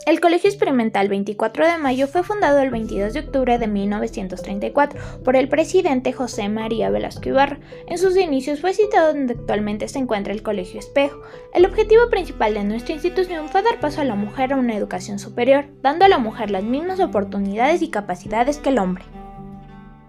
El Colegio Experimental 24 de Mayo fue fundado el 22 de octubre de 1934 por el presidente José María Velasco Ibarra. En sus inicios fue situado donde actualmente se encuentra el Colegio Espejo. El objetivo principal de nuestra institución fue dar paso a la mujer a una educación superior, dando a la mujer las mismas oportunidades y capacidades que el hombre.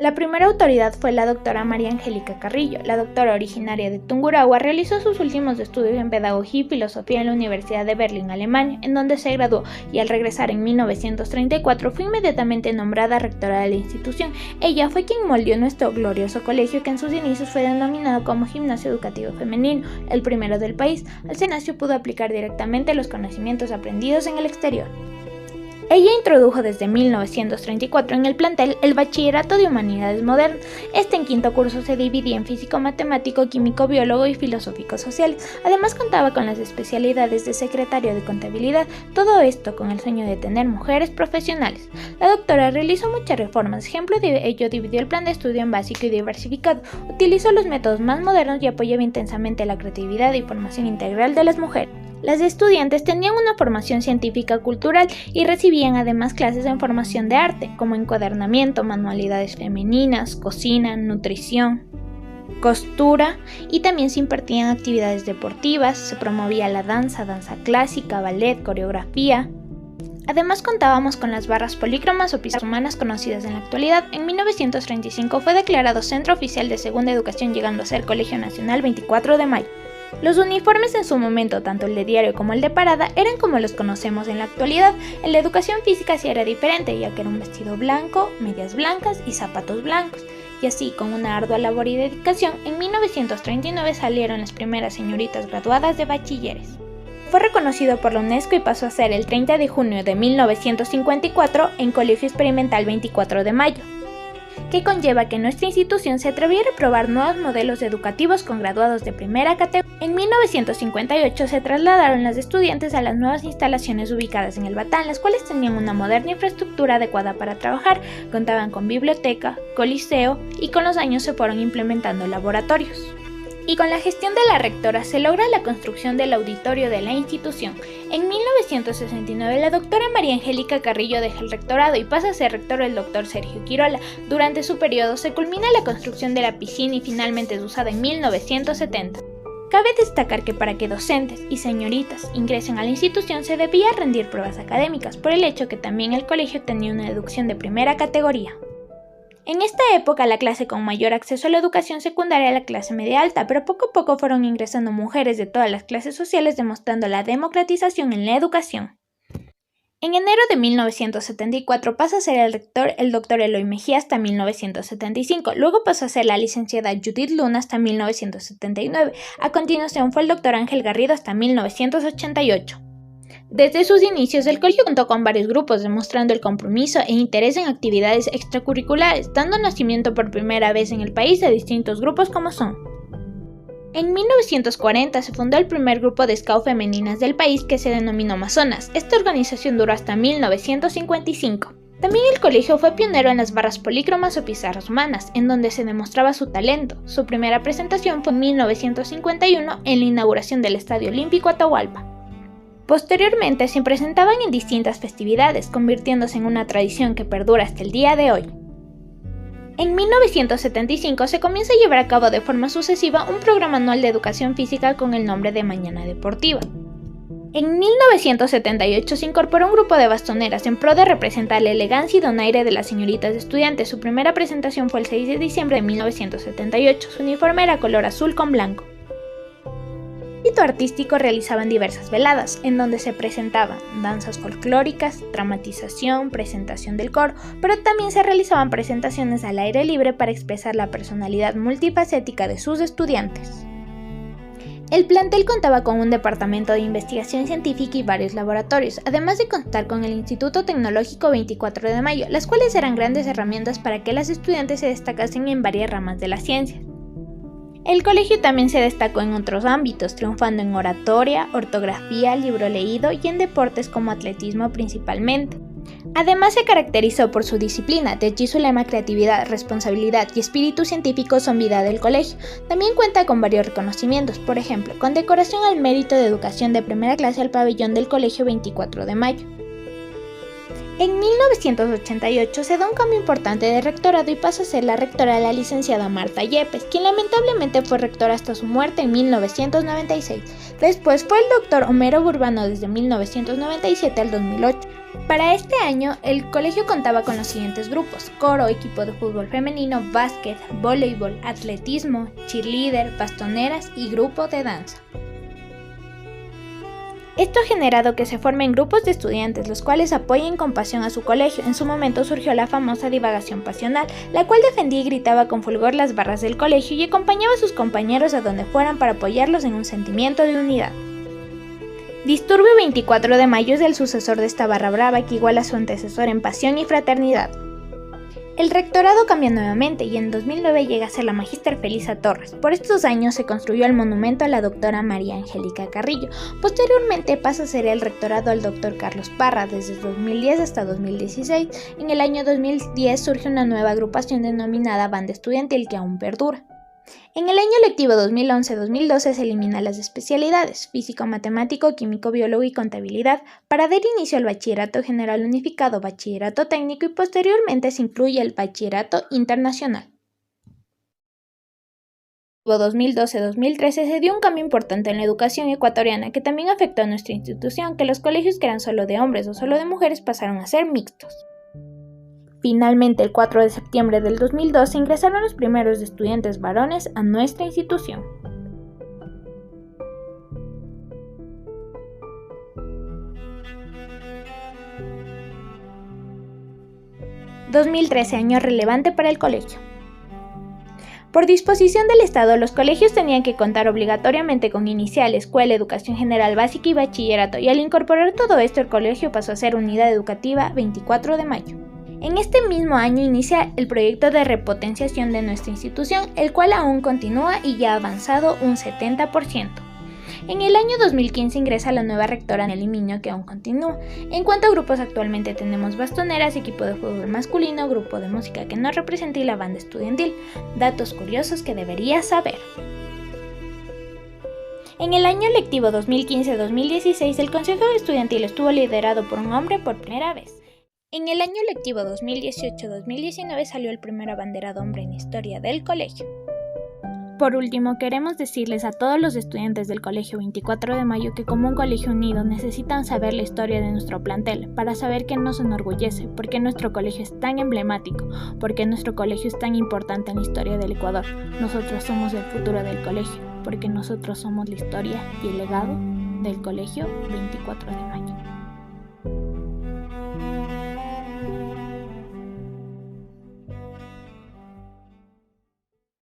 La primera autoridad fue la doctora María Angélica Carrillo. La doctora, originaria de Tungurahua, realizó sus últimos estudios en Pedagogía y Filosofía en la Universidad de Berlín, Alemania, en donde se graduó, y al regresar en 1934 fue inmediatamente nombrada rectora de la institución. Ella fue quien moldeó nuestro glorioso colegio, que en sus inicios fue denominado como Gimnasio Educativo Femenino, el primero del país. Al Gimnasio pudo aplicar directamente los conocimientos aprendidos en el exterior. Ella introdujo desde 1934 en el plantel el Bachillerato de Humanidades Modernas. En quinto curso se dividía en físico, matemático, químico, biólogo y filosófico social. Además contaba con las especialidades de secretario de contabilidad, todo esto con el sueño de tener mujeres profesionales. La doctora realizó muchas reformas, ejemplo de ello dividió el plan de estudio en básico y diversificado, utilizó los métodos más modernos y apoyaba intensamente la creatividad y formación integral de las mujeres. Las estudiantes tenían una formación científica cultural y recibían además clases en formación de arte, como encuadernamiento, manualidades femeninas, cocina, nutrición, costura, y también se impartían actividades deportivas, se promovía la danza clásica, ballet, coreografía. Además contábamos con las barras polícromas o pizarras humanas conocidas en la actualidad. En 1935 fue declarado Centro Oficial de Segunda Educación, llegando a ser Colegio Nacional 24 de Mayo. Los uniformes en su momento, tanto el de diario como el de parada, eran como los conocemos en la actualidad. En la educación física sí era diferente, ya que era un vestido blanco, medias blancas y zapatos blancos. Y así, con una ardua labor y dedicación, en 1939 salieron las primeras señoritas graduadas de bachilleres. Fue reconocido por la UNESCO y pasó a ser el 30 de junio de 1954 en Colegio Experimental 24 de Mayo. Que conlleva que nuestra institución se atreviera a probar nuevos modelos educativos con graduados de primera categoría. En 1958 se trasladaron las estudiantes a las nuevas instalaciones ubicadas en el Batán, las cuales tenían una moderna infraestructura adecuada para trabajar, contaban con biblioteca, coliseo y con los años se fueron implementando laboratorios. Y con la gestión de la rectora se logra la construcción del auditorio de la institución. En 1969 la doctora María Angélica Carrillo deja el rectorado y pasa a ser rector el doctor Sergio Quirola. Durante su periodo se culmina la construcción de la piscina y finalmente es usada en 1970. Cabe destacar que para que docentes y señoritas ingresen a la institución se debía rendir pruebas académicas, por el hecho que también el colegio tenía una deducción de primera categoría. En esta época la clase con mayor acceso a la educación secundaria era la clase media alta, pero poco a poco fueron ingresando mujeres de todas las clases sociales, demostrando la democratización en la educación. En enero de 1974 pasa a ser el rector el doctor Eloy Mejía hasta 1975, luego pasó a ser la licenciada Judith Luna hasta 1979, a continuación fue el doctor Ángel Garrido hasta 1988. Desde sus inicios, el colegio contó con varios grupos, demostrando el compromiso e interés en actividades extracurriculares, dando nacimiento por primera vez en el país a distintos grupos como son. En 1940 se fundó el primer grupo de scout femeninas del país, que se denominó Amazonas. Esta organización duró hasta 1955. También el colegio fue pionero en las barras polícromas o pizarras humanas, en donde se demostraba su talento. Su primera presentación fue en 1951 en la inauguración del Estadio Olímpico Atahualpa. Posteriormente se presentaban en distintas festividades, convirtiéndose en una tradición que perdura hasta el día de hoy. En 1975 se comienza a llevar a cabo de forma sucesiva un programa anual de educación física con el nombre de Mañana Deportiva. En 1978 se incorporó un grupo de bastoneras en pro de representar la elegancia y donaire de las señoritas estudiantes. Su primera presentación fue el 6 de diciembre de 1978. Su uniforme era color azul con blanco. En el ámbito artístico realizaban diversas veladas, en donde se presentaban danzas folclóricas, dramatización, presentación del coro, pero también se realizaban presentaciones al aire libre para expresar la personalidad multifacética de sus estudiantes. El plantel contaba con un departamento de investigación científica y varios laboratorios, además de contar con el Instituto Tecnológico 24 de Mayo, las cuales eran grandes herramientas para que las estudiantes se destacasen en varias ramas de la ciencia. El colegio también se destacó en otros ámbitos, triunfando en oratoria, ortografía, libro leído y en deportes como atletismo principalmente. Además se caracterizó por su disciplina, de allí su lema creatividad, responsabilidad y espíritu científico son vida del colegio. También cuenta con varios reconocimientos, por ejemplo, condecoración al mérito de educación de primera clase al pabellón del Colegio 24 de Mayo. En 1988 se da un cambio importante de rectorado y pasa a ser la rectora la licenciada Marta Yepes, quien lamentablemente fue rectora hasta su muerte en 1996. Después fue el doctor Homero Burbano desde 1997 al 2008. Para este año, el colegio contaba con los siguientes grupos: coro, equipo de fútbol femenino, básquet, voleibol, atletismo, cheerleader, bastoneras y grupo de danza. Esto ha generado que se formen grupos de estudiantes, los cuales apoyen con pasión a su colegio. En su momento surgió la famosa divagación pasional, la cual defendía y gritaba con fulgor las barras del colegio y acompañaba a sus compañeros a donde fueran para apoyarlos en un sentimiento de unidad. Disturbio 24 de Mayo es el sucesor de esta barra brava que iguala a su antecesor en pasión y fraternidad. El rectorado cambia nuevamente y en 2009 llega a ser la Magíster Felisa Torres. Por estos años se construyó el monumento a la doctora María Angélica Carrillo. Posteriormente pasa a ser el rectorado al doctor Carlos Parra desde 2010 hasta 2016. En el año 2010 surge una nueva agrupación denominada Banda Estudiantil que aún perdura. En el año lectivo 2011-2012 se eliminan las especialidades físico, matemático, químico, biólogo y contabilidad para dar inicio al bachillerato general unificado, bachillerato técnico y posteriormente se incluye el bachillerato internacional. En el 2012-2013 se dio un cambio importante en la educación ecuatoriana que también afectó a nuestra institución, que los colegios que eran solo de hombres o solo de mujeres pasaron a ser mixtos. Finalmente, el 4 de septiembre del 2012 ingresaron los primeros estudiantes varones a nuestra institución. 2013, año relevante para el colegio. Por disposición del Estado, los colegios tenían que contar obligatoriamente con inicial, escuela, educación general básica y bachillerato, y al incorporar todo esto el colegio pasó a ser Unidad Educativa 24 de Mayo. En este mismo año inicia el proyecto de repotenciación de nuestra institución, el cual aún continúa y ya ha avanzado un 70%. En el año 2015 ingresa la nueva rectora Nelly Miño, que aún continúa. En cuanto a grupos, actualmente tenemos bastoneras, equipo de fútbol masculino, grupo de música que nos representa y la banda estudiantil. Datos curiosos que deberías saber. En el año lectivo 2015-2016, el Consejo Estudiantil estuvo liderado por un hombre por primera vez. En el año lectivo 2018-2019 salió el primer abanderado hombre en historia del colegio. Por último, queremos decirles a todos los estudiantes del Colegio 24 de Mayo que como un colegio unido necesitan saber la historia de nuestro plantel para saber que nos enorgullece, porque nuestro colegio es tan emblemático, porque nuestro colegio es tan importante en la historia del Ecuador. Nosotros somos el futuro del colegio, porque nosotros somos la historia y el legado del Colegio 24 de Mayo.